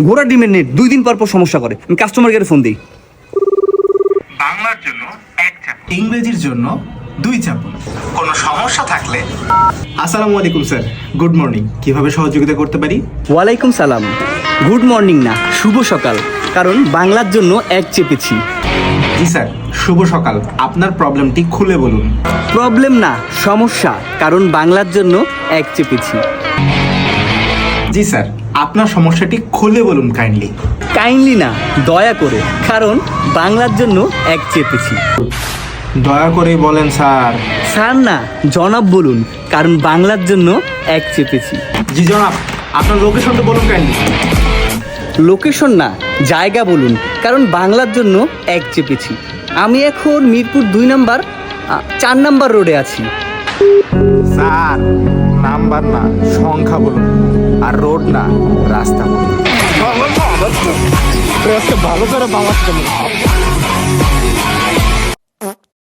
ঘোড়া ডিমের নেট 2 দিন পর পর সমস্যা করে। আমি কাস্টমার কেয়ারে ফোন দিই। বাংলার জন্য 1 চাপুন, ইংরেজির জন্য 2 চাপুন। কোনো সমস্যা থাকলে আসসালামু আলাইকুম স্যার, গুড মর্নিং। কিভাবে সহযোগিতা করতে পারি? ওয়ালাইকুম সালাম। গুড মর্নিং না, শুভ সকাল, কারণ বাংলার জন্য 1 চেপেছি। জি স্যার, শুভ সকাল। আপনার প্রবলেমটি খুলে বলুন। প্রবলেম না, সমস্যা, কারণ বাংলার জন্য 1 চেপেছি। জি স্যার, আপনার সমস্যাটি খুলে বলুন কাইন্ডলি। কাইন্ডলি না, দয়া করে, কারণ বাংলার জন্য 1 চেপেছি। দয়া করে বলেন স্যার। স্যার না, জনাব বলুন, কারণ বাংলার জন্য 1 চেপেছি। জি জনাব, আপনার লোকেশনটা বলুন কাইন্ডলি। লোকেশন না, জায়গা বলুন, কারণ বাংলার জন্য 1 চেপেছি। আমি এখন মিরপুর 2 নাম্বার 4 নাম্বার রোডে আছি। স্যার, নাম্বার না, সংখ্যা বলুন। আর রোড না, রাস্তা বলুন। ভালো করে বাংলা